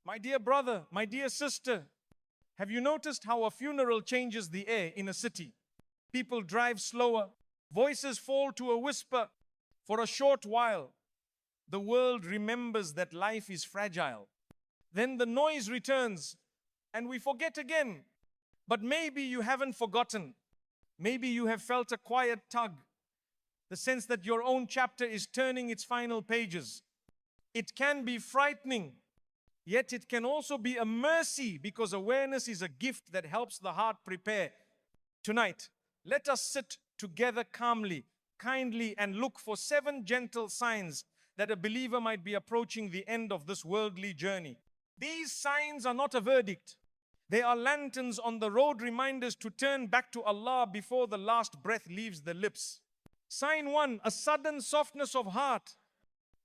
My dear brother, my dear sister, have you noticed how a funeral changes the air in a city? People drive slower, voices fall to a whisper. For a short while, the world remembers that life is fragile. Then the noise returns and we forget again. But maybe you haven't forgotten. Maybe you have felt a quiet tug, the sense that your own chapter is turning its final pages. It can be frightening, yet it can also be a mercy, because awareness is a gift that helps the heart prepare. Tonight, let us sit together calmly, kindly, and look for 7 gentle signs that a believer might be approaching the end of this worldly journey. These signs are not a verdict. They are lanterns on the road, reminders to turn back to Allah before the last breath leaves the lips. Sign 1, a sudden softness of heart.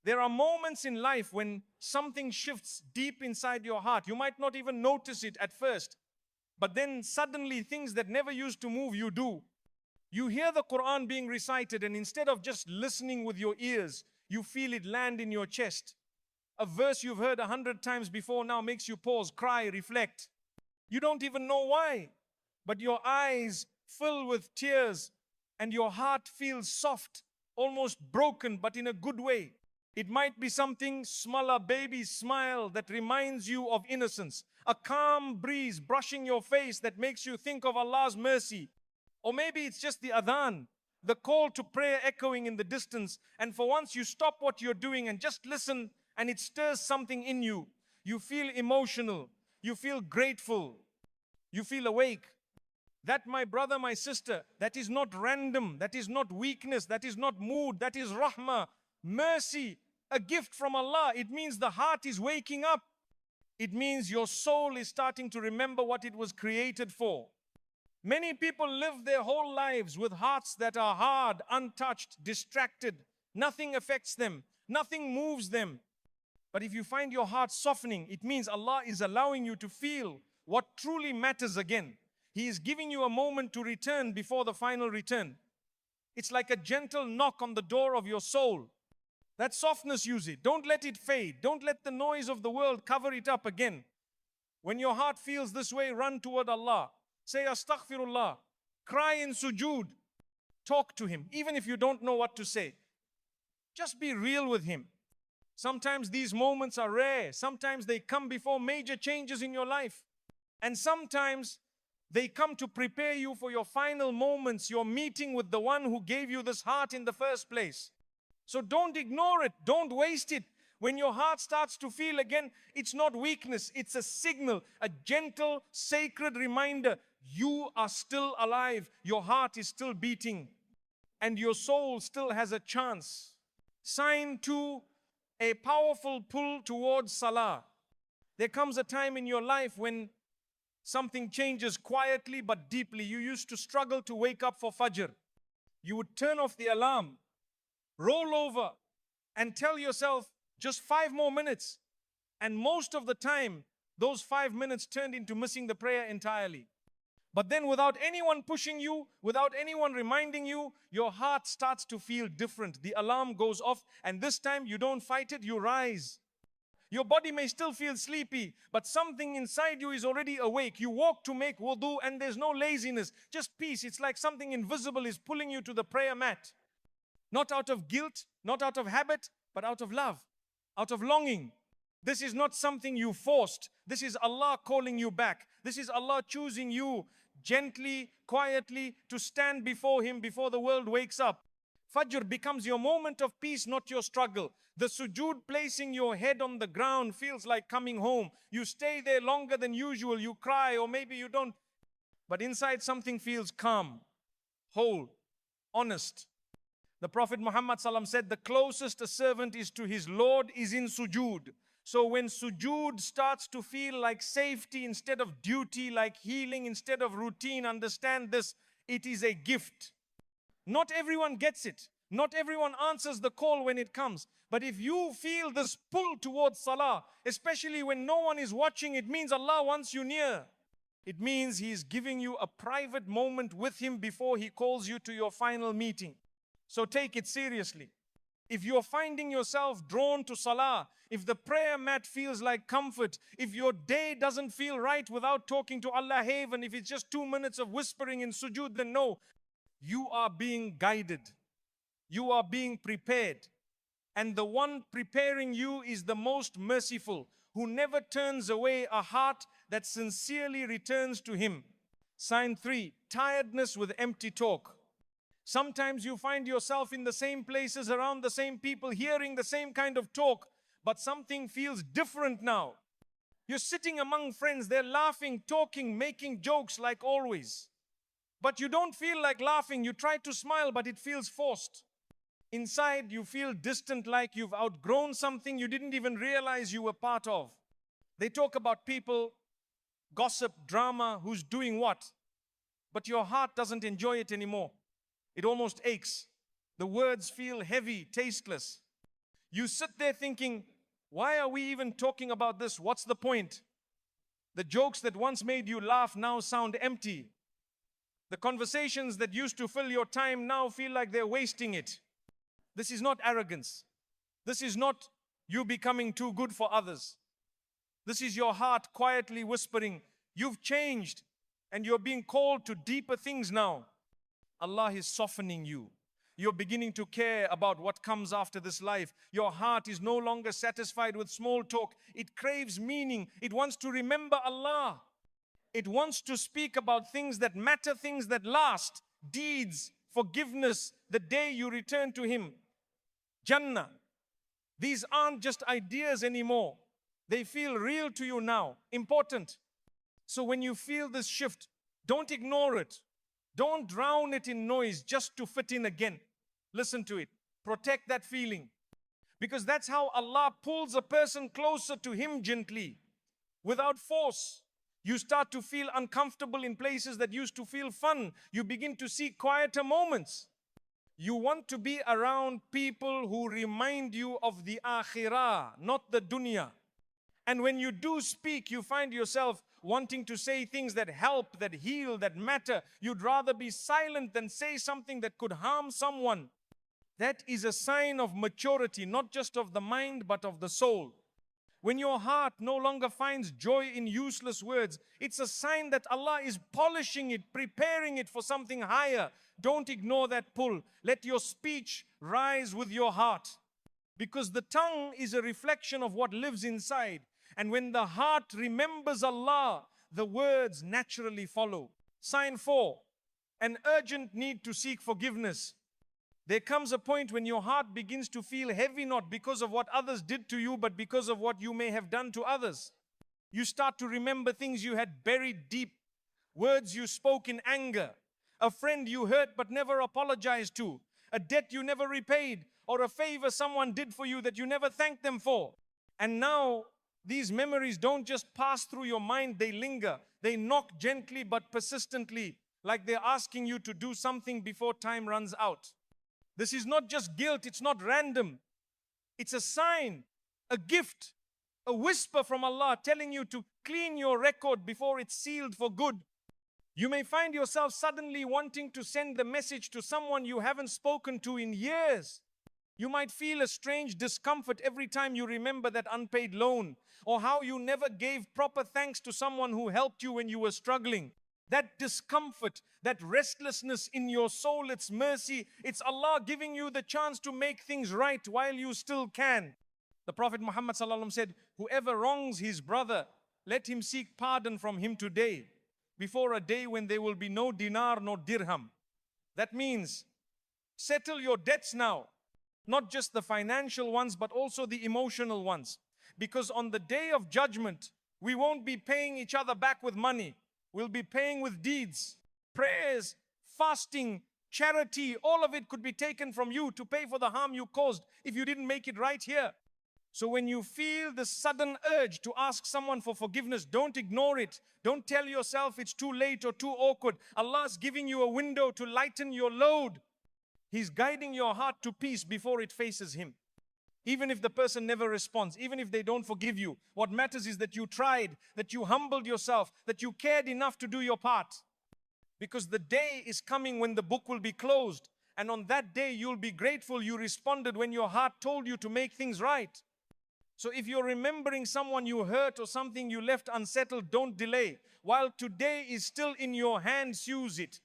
There are moments in life when something shifts deep inside your heart. You might not even notice it at first, but then suddenly things that never used to move you do. You hear the Qur'an being recited, and instead of just listening with your ears, you feel it land in your chest. A verse you've heard 100 times before now makes you pause, cry, reflect. You don't even know why, but your eyes fill with tears and your heart feels soft, almost broken, but in a good way. It might be something small, a baby's smile that reminds you of innocence, a calm breeze brushing your face that makes you think of Allah's mercy. Or maybe it's just the adhan, the call to prayer echoing in the distance, and for once you stop what you're doing and just listen, and it stirs something in you. You feel emotional, you feel grateful, you feel awake. That, my brother, my sister, that is not random, that is not weakness, that is not mood, that is rahmah, mercy, a gift from Allah. It means the heart is waking up. It means your soul is starting to remember what it was created for. Many people live their whole lives with hearts that are hard, untouched, distracted. Nothing affects them, nothing moves them. But if you find your heart softening, it means Allah is allowing you to feel what truly matters again. He is giving you a moment to return before the final return. It's like a gentle knock on the door of your soul. That softness, use it. Don't let it fade. Don't let the noise of the world cover it up again. When your heart feels this way, run toward Allah. Say astaghfirullah. Cry in sujood. Talk to Him, even if you don't know what to say. Just be real with Him. Sometimes these moments are rare. Sometimes they come before major changes in your life. And sometimes they come to prepare you for your final moments, your meeting with the one who gave you this heart in the first place. So don't ignore it. Don't waste it. When your heart starts to feel again, it's not weakness. It's a signal, a gentle, sacred reminder. You are still alive. Your heart is still beating. And your soul still has a chance. Sign 2, a powerful pull towards salah. There comes a time in your life when something changes quietly but deeply. You used to struggle to wake up for Fajr. You would turn off the alarm, roll over, and tell yourself, just 5 more minutes. And most of the time, those 5 minutes turned into missing the prayer entirely. But then without anyone pushing you, without anyone reminding you, your heart starts to feel different. The alarm goes off, and this time you don't fight it, you rise. Your body may still feel sleepy, but something inside you is already awake. You walk to make wudu, and there's no laziness, just peace. It's like something invisible is pulling you to the prayer mat. Not out of guilt, not out of habit, but out of love, out of longing. This is not something you forced. This is Allah calling you back. This is Allah choosing you gently, quietly to stand before Him before the world wakes up. Fajr becomes your moment of peace, not your struggle. The sujood, placing your head on the ground, feels like coming home. You stay there longer than usual. You cry, or maybe you don't. But inside something feels calm, whole, honest. The Prophet Muhammad ﷺ said, the closest a servant is to his Lord is in sujood. So when sujood starts to feel like safety instead of duty, like healing instead of routine, understand this, it is a gift. Not everyone gets it. Not everyone answers the call when it comes. But if you feel this pull towards salah, especially when no one is watching, it means Allah wants you near. It means He is giving you a private moment with Him before He calls you to your final meeting. So take it seriously. If you're finding yourself drawn to salah, if the prayer mat feels like comfort, if your day doesn't feel right without talking to Allah Haven, if it's just 2 minutes of whispering in sujood, then no, you are being guided. You are being prepared. And the one preparing you is the most merciful, who never turns away a heart that sincerely returns to Him. Sign 3, tiredness with empty talk. Sometimes you find yourself in the same places, around the same people, hearing the same kind of talk, but something feels different now. You're sitting among friends, they're laughing, talking, making jokes like always. But you don't feel like laughing, you try to smile, but it feels forced. Inside, you feel distant, like you've outgrown something you didn't even realize you were part of. They talk about people, gossip, drama, who's doing what, but your heart doesn't enjoy it anymore. It almost aches. The words feel heavy, tasteless. You sit there thinking, why are we even talking about this? What's the point? The jokes that once made you laugh now sound empty. The conversations that used to fill your time now feel like they're wasting it. This is not arrogance. This is not you becoming too good for others. This is your heart quietly whispering, you've changed and you're being called to deeper things now. Allah is softening you. You're beginning to care about what comes after this life. Your heart is no longer satisfied with small talk. It craves meaning. It wants to remember Allah. It wants to speak about things that matter, things that last, deeds, forgiveness, the day you return to Him. Jannah. These aren't just ideas anymore. They feel real to you now, important. So when you feel this shift, don't ignore it. Don't drown it in noise just to fit in again. Listen to it. Protect that feeling. Because that's how Allah pulls a person closer to Him gently, without force. You start to feel uncomfortable in places that used to feel fun. You begin to seek quieter moments. You want to be around people who remind you of the akhirah, not the dunya. And when you do speak, you find yourself wanting to say things that help, that heal, that matter. You'd rather be silent than say something that could harm someone. That is a sign of maturity, not just of the mind, but of the soul. When your heart no longer finds joy in useless words, it's a sign that Allah is polishing it, preparing it for something higher. Don't ignore that pull. Let your speech rise with your heart. Because the tongue is a reflection of what lives inside. And when the heart remembers Allah, the words naturally follow. Sign 4, an urgent need to seek forgiveness. There comes a point when your heart begins to feel heavy, not because of what others did to you, but because of what you may have done to others. You start to remember things you had buried deep, words you spoke in anger, a friend you hurt but never apologized to, a debt you never repaid, or a favor someone did for you that you never thanked them for. And now, these memories don't just pass through your mind, they linger. They knock gently but persistently, like they're asking you to do something before time runs out. This is not just guilt, it's not random. It's a sign, a gift, a whisper from Allah telling you to clean your record before it's sealed for good. You may find yourself suddenly wanting to send the message to someone you haven't spoken to in years. You might feel a strange discomfort every time you remember that unpaid loan, or how you never gave proper thanks to someone who helped you when you were struggling. That discomfort, that restlessness in your soul, it's mercy. It's Allah giving you the chance to make things right while you still can. The Prophet Muhammad ﷺ said, whoever wrongs his brother, let him seek pardon from him today, before a day when there will be no dinar, no dirham. That means settle your debts now. Not just the financial ones, but also the emotional ones. Because on the day of judgment, we won't be paying each other back with money. We'll be paying with deeds, prayers, fasting, charity. All of it could be taken from you to pay for the harm you caused if you didn't make it right here. So when you feel the sudden urge to ask someone for forgiveness, don't ignore it. Don't tell yourself it's too late or too awkward. Allah's giving you a window to lighten your load. He's guiding your heart to peace before it faces Him. Even if the person never responds, even if they don't forgive you, what matters is that you tried, that you humbled yourself, that you cared enough to do your part. Because the day is coming when the book will be closed And on that day, you'll be grateful you responded when your heart told you to make things right. So if you're remembering someone you hurt or something you left unsettled, don't delay. While today is still in your hands, use it.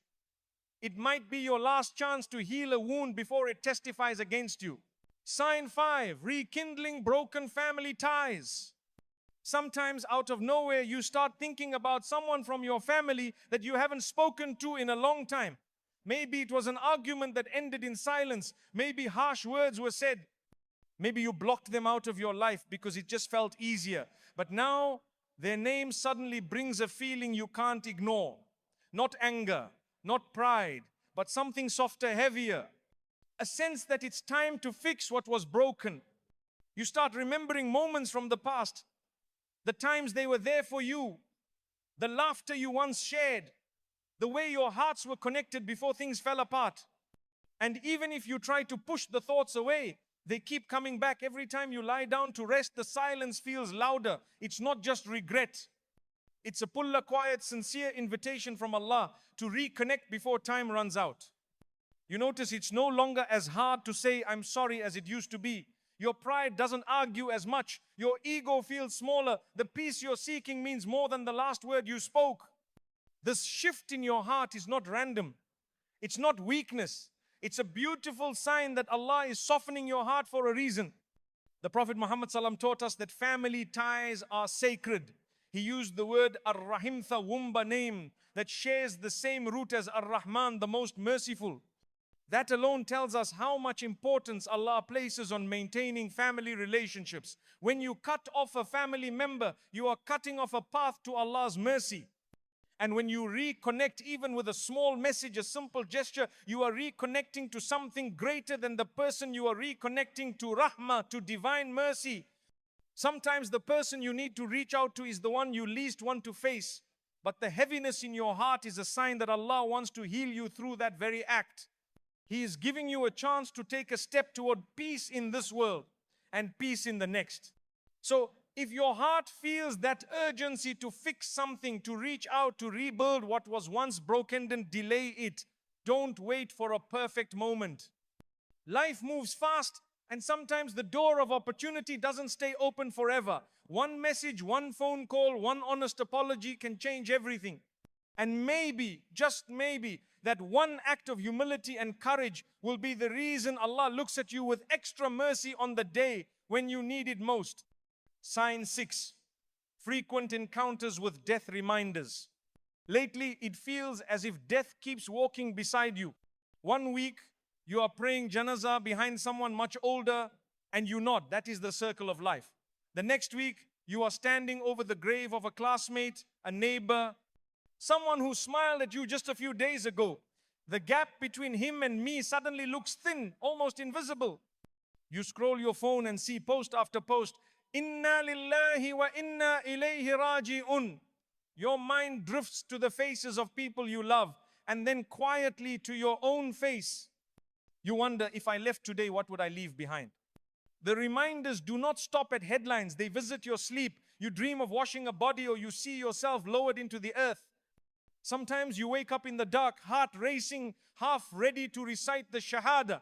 It might be your last chance to heal a wound before it testifies against you. Sign 5, rekindling broken family ties. Sometimes out of nowhere, you start thinking about someone from your family that you haven't spoken to in a long time. Maybe it was an argument that ended in silence. Maybe harsh words were said. Maybe you blocked them out of your life because it just felt easier. But now, their name suddenly brings a feeling you can't ignore. Not anger, not pride, but something softer, heavier. A sense that it's time to fix what was broken. You start remembering moments from the past. The times they were there for you. The laughter you once shared. The way your hearts were connected before things fell apart. And even if you try to push the thoughts away, they keep coming back. Every time you lie down to rest, the silence feels louder. It's not just regret. It's a quiet, sincere invitation from Allah to reconnect before time runs out. You notice it's no longer as hard to say, I'm sorry, as it used to be. Your pride doesn't argue as much. Your ego feels smaller. The peace you're seeking means more than the last word you spoke. This shift in your heart is not random. It's not weakness. It's a beautiful sign that Allah is softening your heart for a reason. The Prophet Muhammad ﷺ taught us that family ties are sacred. He used the word Ar-Rahim, Wumba name that shares the same root as Ar-Rahman, the most merciful. That alone tells us how much importance Allah places on maintaining family relationships. When you cut off a family member, you are cutting off a path to Allah's mercy. And when you reconnect, even with a small message, a simple gesture, you are reconnecting to something greater than the person. You are reconnecting to rahmah, to divine mercy. Sometimes the person you need to reach out to is the one you least want to face. But the heaviness in your heart is a sign that Allah wants to heal you through that very act. He is giving you a chance to take a step toward peace in this world and peace in the next. So if your heart feels that urgency to fix something, to reach out, to rebuild what was once broken, then delay it. Don't wait for a perfect moment. Life moves fast, and sometimes the door of opportunity doesn't stay open forever. One message, one phone call, one honest apology can change everything. And maybe, just maybe, that one act of humility and courage will be the reason Allah looks at you with extra mercy on the day when you need it most. Sign 6, frequent encounters with death reminders. Lately, it feels as if death keeps walking beside you. One week, you are praying janazah behind someone much older, and you nod. That is the circle of life. The next week, you are standing over the grave of a classmate, a neighbor, someone who smiled at you just a few days ago. The gap between him and me suddenly looks thin, almost invisible. You scroll your phone and see post after post, Inna lillahi wa inna ilayhi raji'un. Your mind drifts to the faces of people you love and then quietly to your own face. You wonder, if I left today, what would I leave behind? The reminders do not stop at headlines. They visit your sleep. You dream of washing a body, or you see yourself lowered into the earth. Sometimes you wake up in the dark, heart racing, half ready to recite the Shahada.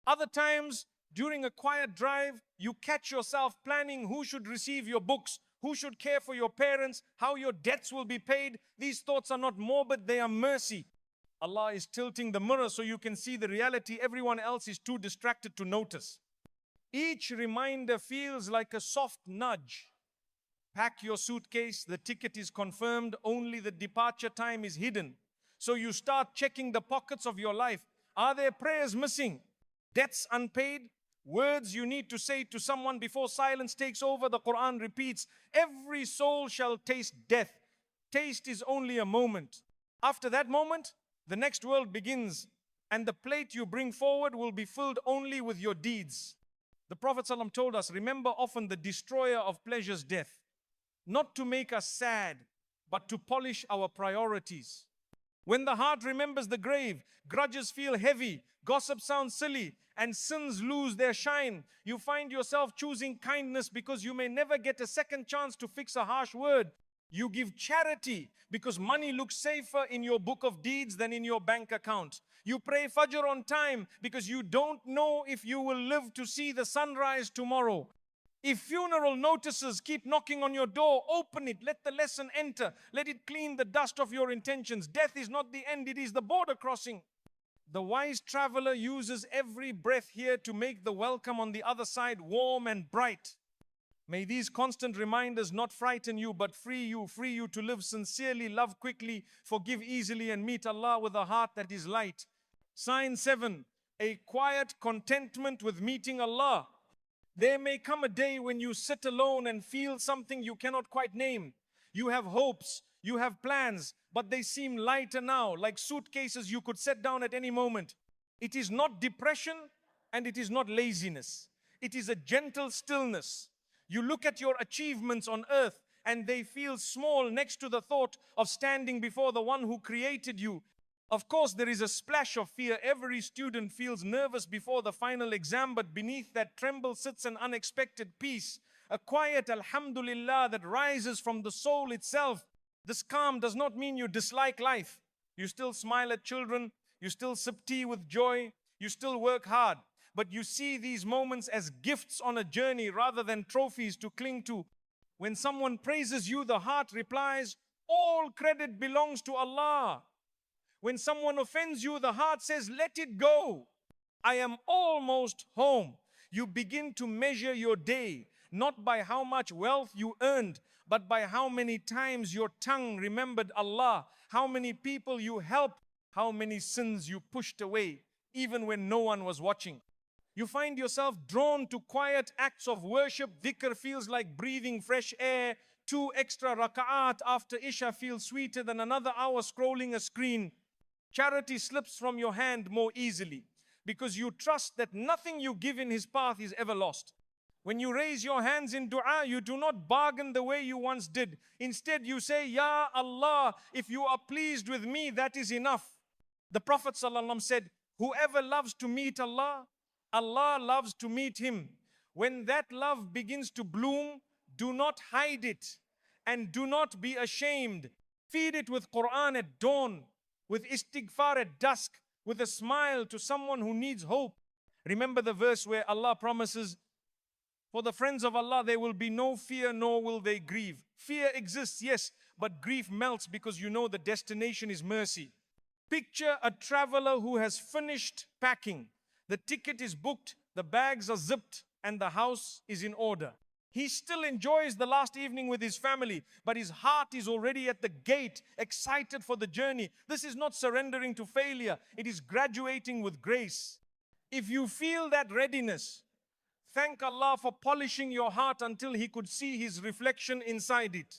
Other times, during a quiet drive, you catch yourself planning who should receive your books, who should care for your parents, how your debts will be paid. These thoughts are not morbid, they are mercy. Allah is tilting the mirror so you can see the reality everyone else is too distracted to notice. Each reminder feels like a soft nudge. Pack your suitcase, the ticket is confirmed, only the departure time is hidden. So you start checking the pockets of your life. Are there prayers missing? Debts unpaid? Words you need to say to someone before silence takes over? The Qur'an repeats, every soul shall taste death. Taste is only a moment. After that moment, the next world begins, and the plate you bring forward will be filled only with your deeds. The Prophet ﷺ told us, remember often the destroyer of pleasure's death. Not to make us sad, but to polish our priorities. When the heart remembers the grave, grudges feel heavy, gossip sounds silly, and sins lose their shine. You find yourself choosing kindness because you may never get a second chance to fix a harsh word. You give charity because money looks safer in your book of deeds than in your bank account. You pray Fajr on time because you don't know if you will live to see the sunrise tomorrow. If funeral notices keep knocking on your door, open it, let the lesson enter, let it clean the dust of your intentions. Death is not the end, it is the border crossing. The wise traveler uses every breath here to make the welcome on the other side warm and bright. May these constant reminders not frighten you, but free you to live sincerely, love quickly, forgive easily, and meet Allah with a heart that is light. Sign 7, a quiet contentment with meeting Allah. There may come a day when you sit alone and feel something you cannot quite name. You have hopes, you have plans, but they seem lighter now, like suitcases you could set down at any moment. It is not depression and it is not laziness. It is a gentle stillness. You look at your achievements on earth and they feel small next to the thought of standing before the one who created you. Of course, there is a splash of fear. Every student feels nervous before the final exam, but beneath that tremble sits an unexpected peace, a quiet alhamdulillah that rises from the soul itself. This calm does not mean you dislike life. You still smile at children, you still sip tea with joy, you still work hard. But you see these moments as gifts on a journey rather than trophies to cling to. When someone praises you, the heart replies, all credit belongs to Allah. When someone offends you, the heart says, let it go. I am almost home. You begin to measure your day, not by how much wealth you earned, but by how many times your tongue remembered Allah, how many people you helped, how many sins you pushed away, even when no one was watching. You find yourself drawn to quiet acts of worship. Dhikr feels like breathing fresh air. 2 extra raka'at after Isha feels sweeter than another hour scrolling a screen. Charity slips from your hand more easily because you trust that nothing you give in His path is ever lost. When you raise your hands in dua, you do not bargain the way you once did. Instead, you say, Ya Allah, if you are pleased with me, that is enough. The Prophet ﷺ said, whoever loves to meet Allah, Allah loves to meet him. When that love begins to bloom, do not hide it and do not be ashamed. Feed it with Qur'an at dawn, with istighfar at dusk, with a smile to someone who needs hope. Remember the verse where Allah promises, for the friends of Allah there will be no fear nor will they grieve. Fear exists, yes, but grief melts because you know the destination is mercy. Picture a traveler who has finished packing. The ticket is booked, the bags are zipped, and the house is in order. He still enjoys the last evening with his family, but his heart is already at the gate, excited for the journey. This is not surrendering to failure, it is graduating with grace. If you feel that readiness, thank Allah for polishing your heart until He could see His reflection inside it.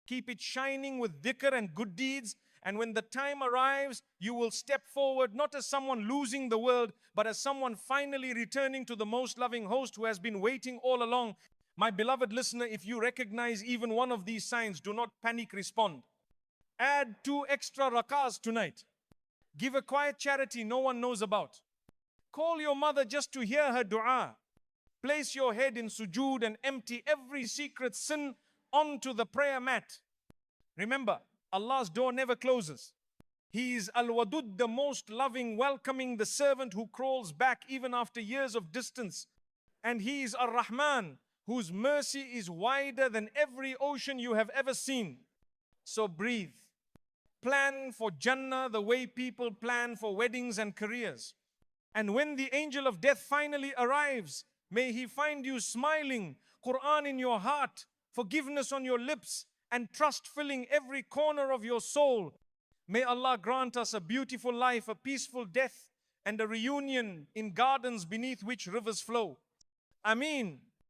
Keep it shining with dhikr and good deeds, and when the time arrives, you will step forward not as someone losing the world, but as someone finally returning to the most loving host who has been waiting all along. My beloved listener, if you recognize even one of these signs, do not panic, respond. Add 2 extra rakahs tonight. Give a quiet charity no one knows about. Call your mother just to hear her dua. Place your head in sujood and empty every secret sin onto the prayer mat. Remember, Allah's door never closes. He is Al-Wadud, the most loving, welcoming, the servant who crawls back even after years of distance. And He is Ar-Rahman, whose mercy is wider than every ocean you have ever seen. So breathe. Plan for Jannah the way people plan for weddings and careers. And when the angel of death finally arrives, may he find you smiling, Qur'an in your heart, forgiveness on your lips, and trust filling every corner of your soul. May Allah grant us a beautiful life, a peaceful death, and a reunion in gardens beneath which rivers flow. Ameen.